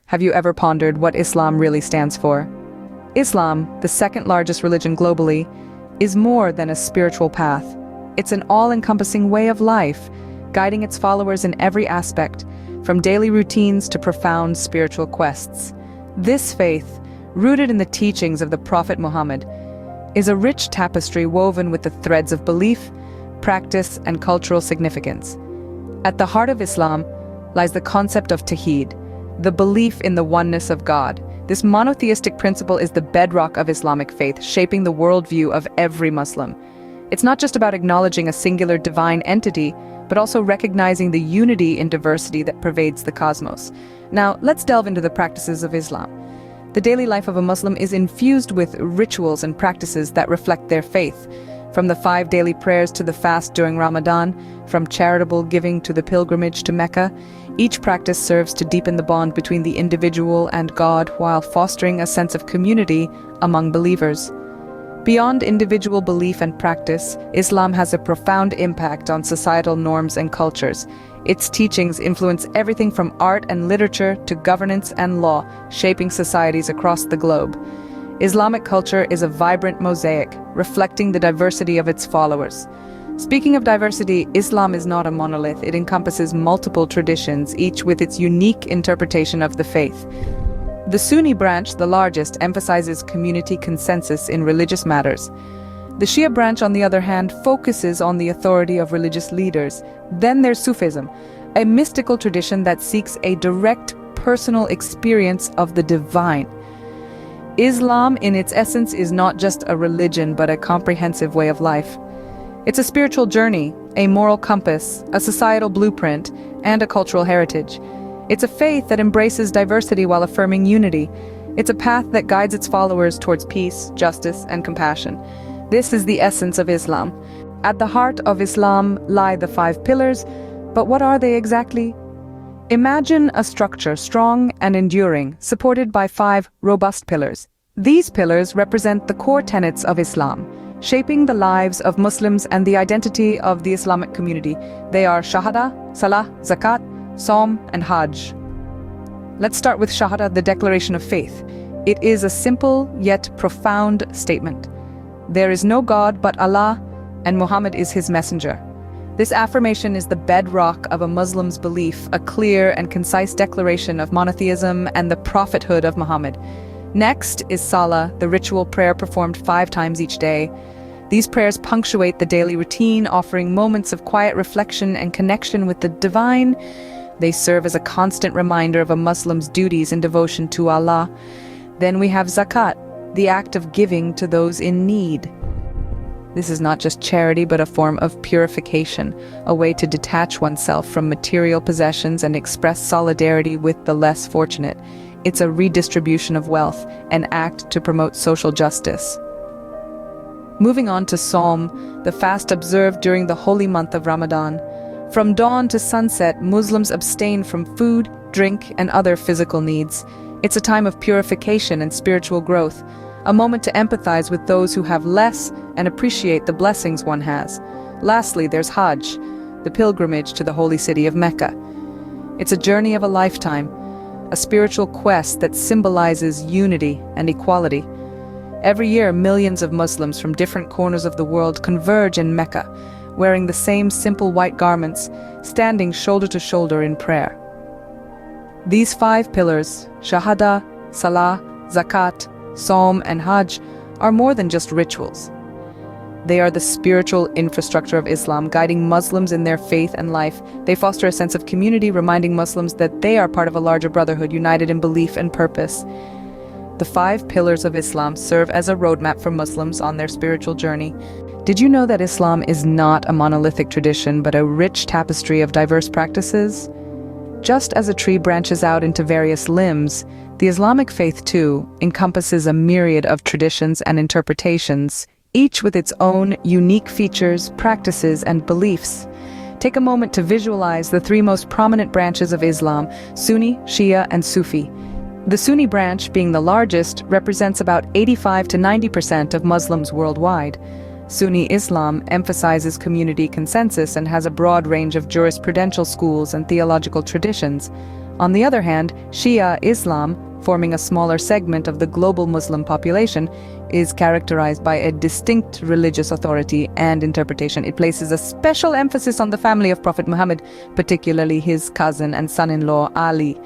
Have you ever pondered what Islam really stands for? Islam, the second largest religion globally, is more than a spiritual path. It's an all-encompassing way of life, guiding its followers in every aspect, from daily routines to profound spiritual quests. This faith, rooted in the teachings of the Prophet Muhammad, is a rich tapestry woven with the threads of belief, practice, and cultural significance. At the heart of Islam lies the concept of tawhid, the belief in the oneness of God. This monotheistic principle is the bedrock of Islamic faith, shaping the worldview of every Muslim. It's not just about acknowledging a singular divine entity, but also recognizing the unity in diversity that pervades the cosmos. Now, let's delve into the practices of Islam. The daily life of a Muslim is infused with rituals and practices that reflect their faith. From the 5 daily prayers to the fast during Ramadan, from charitable giving to the pilgrimage to Mecca, each practice serves to deepen the bond between the individual and God while fostering a sense of community among believers. Beyond individual belief and practice, Islam has a profound impact on societal norms and cultures. Its teachings influence everything from art and literature to governance and law, shaping societies across the globe. Islamic culture is a vibrant mosaic, reflecting the diversity of its followers. Speaking of diversity, Islam is not a monolith. It encompasses multiple traditions, each with its unique interpretation of the faith. The Sunni branch, the largest, emphasizes community consensus in religious matters. The Shia branch, on the other hand, focuses on the authority of religious leaders. Then there's Sufism, a mystical tradition that seeks a direct personal experience of the divine. Islam, in its essence, is not just a religion but a comprehensive way of life. It's a spiritual journey, a moral compass, a societal blueprint, and a cultural heritage. It's a faith that embraces diversity while affirming unity. It's a path that guides its followers towards peace, justice, and compassion. This is the essence of Islam. At the heart of Islam lie the 5 pillars, but what are they exactly? Imagine a structure strong and enduring, supported by 5 robust pillars. These pillars represent the core tenets of Islam, shaping the lives of Muslims and the identity of the Islamic community. They are Shahada, Salah, Zakat, Saum, and Hajj. Let's start with Shahada, the declaration of faith. It is a simple yet profound statement. There is no God but Allah, and Muhammad is his messenger. This affirmation is the bedrock of a Muslim's belief, a clear and concise declaration of monotheism and the prophethood of Muhammad. Next is Salah, the ritual prayer performed 5 times each day. These prayers punctuate the daily routine, offering moments of quiet reflection and connection with the divine. They serve as a constant reminder of a Muslim's duties and devotion to Allah. Then we have Zakat, the act of giving to those in need. This is not just charity but a form of purification, a way to detach oneself from material possessions and express solidarity with the less fortunate. It's a redistribution of wealth, an act to promote social justice. Moving on to Saum, the fast observed during the holy month of Ramadan. From dawn to sunset, Muslims abstain from food, drink, and other physical needs. It's a time of purification and spiritual growth, a moment to empathize with those who have less and appreciate the blessings one has. Lastly, there's Hajj, the pilgrimage to the holy city of Mecca. It's a journey of a lifetime, a spiritual quest that symbolizes unity and equality. Every year, millions of Muslims from different corners of the world converge in Mecca, wearing the same simple white garments, standing shoulder to shoulder in prayer. These 5 pillars, Shahada, Salah, Zakat, Saum, and Hajj, are more than just rituals. They are the spiritual infrastructure of Islam, guiding Muslims in their faith and life. They foster a sense of community, reminding Muslims that they are part of a larger brotherhood, united in belief and purpose. The 5 pillars of Islam serve as a roadmap for Muslims on their spiritual journey. Did you know that Islam is not a monolithic tradition, but a rich tapestry of diverse practices? Just as a tree branches out into various limbs, the Islamic faith, too, encompasses a myriad of traditions and interpretations, each with its own unique features, practices, and beliefs. Take a moment to visualize the 3 most prominent branches of Islam: Sunni, Shia, and Sufi. The Sunni branch, being the largest, represents about 85 to 90% of Muslims worldwide. Sunni Islam emphasizes community consensus and has a broad range of jurisprudential schools and theological traditions. On the other hand, Shia Islam, forming a smaller segment of the global Muslim population, is characterized by a distinct religious authority and interpretation. It places a special emphasis on the family of Prophet Muhammad, particularly his cousin and son-in-law Ali.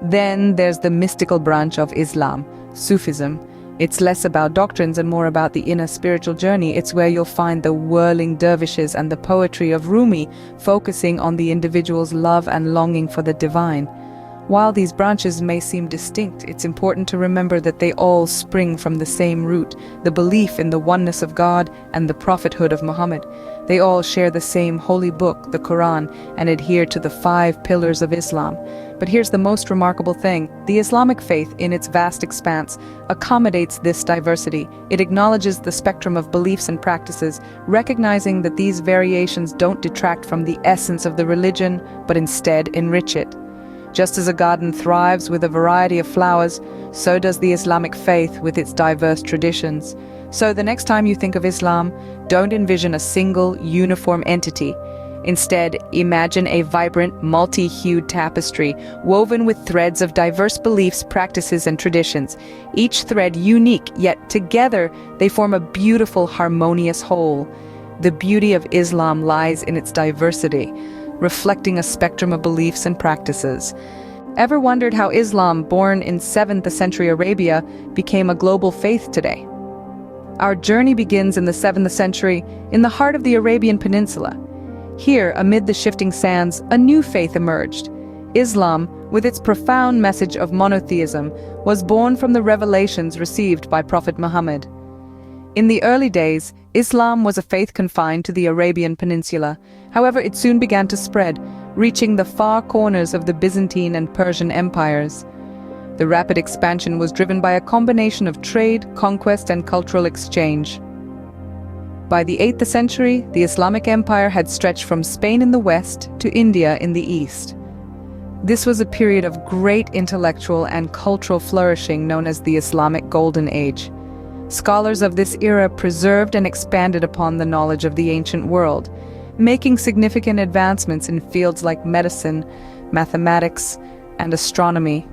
Then there's the mystical branch of Islam, Sufism. It's less about doctrines and more about the inner spiritual journey. It's where you'll find the whirling dervishes and the poetry of Rumi, focusing on the individual's love and longing for the divine. While these branches may seem distinct, it's important to remember that they all spring from the same root, the belief in the oneness of God and the prophethood of Muhammad. They all share the same holy book, the Quran, and adhere to the 5 pillars of Islam. But here's the most remarkable thing. The Islamic faith, in its vast expanse, accommodates this diversity. It acknowledges the spectrum of beliefs and practices, recognizing that these variations don't detract from the essence of the religion, but instead enrich it. Just as a garden thrives with a variety of flowers, so does the Islamic faith with its diverse traditions. So the next time you think of Islam, don't envision a single, uniform entity. Instead, imagine a vibrant, multi-hued tapestry woven with threads of diverse beliefs, practices, and traditions. Each thread unique, yet together they form a beautiful, harmonious whole. The beauty of Islam lies in its diversity, reflecting a spectrum of beliefs and practices. Ever wondered how Islam, born in 7th century Arabia, became a global faith today? Our journey begins in the 7th century, in the heart of the Arabian Peninsula. Here, amid the shifting sands, a new faith emerged. Islam, with its profound message of monotheism, was born from the revelations received by Prophet Muhammad. In the early days, Islam was a faith confined to the Arabian Peninsula. However, it soon began to spread, reaching the far corners of the Byzantine and Persian empires. The rapid expansion was driven by a combination of trade, conquest, and cultural exchange. By the 8th century, the Islamic Empire had stretched from Spain in the west to India in the east. This was a period of great intellectual and cultural flourishing known as the Islamic Golden Age. Scholars of this era preserved and expanded upon the knowledge of the ancient world, making significant advancements in fields like medicine, mathematics, and astronomy.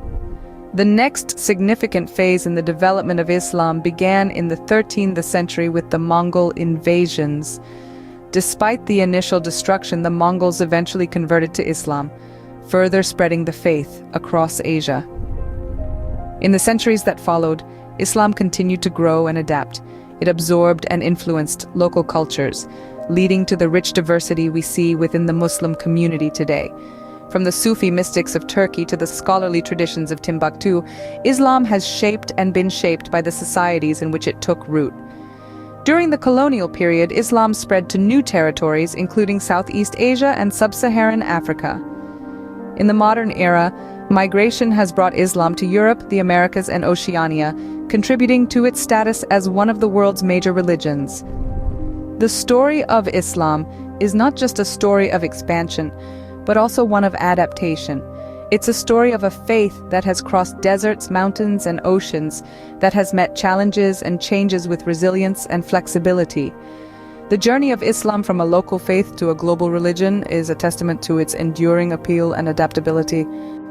The next significant phase in the development of Islam began in the 13th century with the Mongol invasions. Despite the initial destruction, the Mongols eventually converted to Islam, further spreading the faith across Asia. In the centuries that followed, Islam continued to grow and adapt. It absorbed and influenced local cultures, leading to the rich diversity we see within the Muslim community today. From the Sufi mystics of Turkey to the scholarly traditions of Timbuktu, Islam has shaped and been shaped by the societies in which it took root. During the colonial period, Islam spread to new territories, including Southeast Asia and Sub-Saharan Africa. In the modern era, migration has brought Islam to Europe, the Americas, and Oceania, contributing to its status as one of the world's major religions. The story of Islam is not just a story of expansion, but also one of adaptation. It's a story of a faith that has crossed deserts, mountains, and oceans, that has met challenges and changes with resilience and flexibility. The journey of Islam from a local faith to a global religion is a testament to its enduring appeal and adaptability.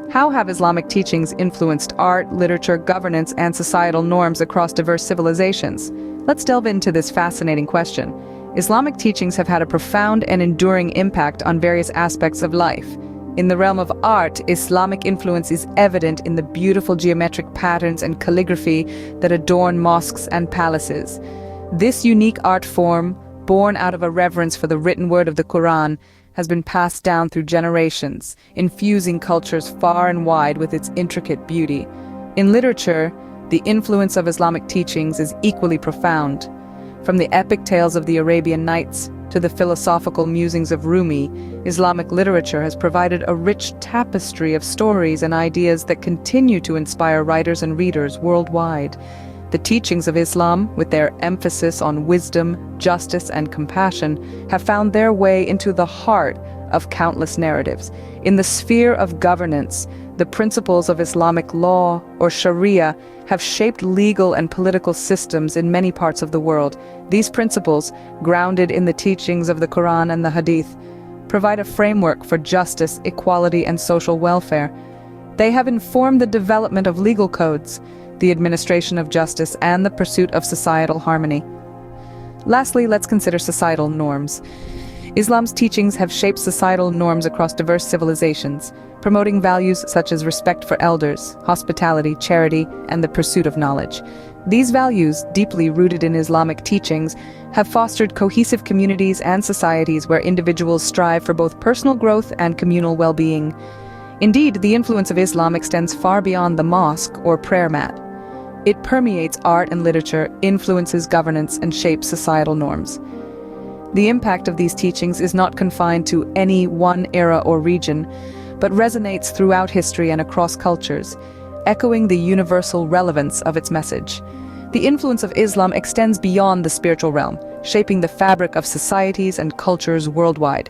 How have Islamic teachings influenced art, literature, governance, and societal norms across diverse civilizations? Let's delve into this fascinating question. Islamic teachings have had a profound and enduring impact on various aspects of life. In the realm of art, Islamic influence is evident in the beautiful geometric patterns and calligraphy that adorn mosques and palaces. This unique art form, born out of a reverence for the written word of the Quran, has been passed down through generations, infusing cultures far and wide with its intricate beauty. In literature, the influence of Islamic teachings is equally profound. From the epic tales of the Arabian Nights to the philosophical musings of Rumi, Islamic literature has provided a rich tapestry of stories and ideas that continue to inspire writers and readers worldwide. The teachings of Islam, with their emphasis on wisdom, justice, and compassion, have found their way into the heart of countless narratives. In the sphere of governance, the principles of Islamic law, or Sharia, have shaped legal and political systems in many parts of the world. These principles, grounded in the teachings of the Quran and the Hadith, provide a framework for justice, equality, and social welfare. They have informed the development of legal codes, the administration of justice, and the pursuit of societal harmony. Lastly, let's consider societal norms. Islam's teachings have shaped societal norms across diverse civilizations, promoting values such as respect for elders, hospitality, charity, and the pursuit of knowledge. These values, deeply rooted in Islamic teachings, have fostered cohesive communities and societies where individuals strive for both personal growth and communal well-being. Indeed, the influence of Islam extends far beyond the mosque or prayer mat. It permeates art and literature, influences governance, and shapes societal norms. The impact of these teachings is not confined to any one era or region, but resonates throughout history and across cultures, echoing the universal relevance of its message. The influence of Islam extends beyond the spiritual realm, shaping the fabric of societies and cultures worldwide.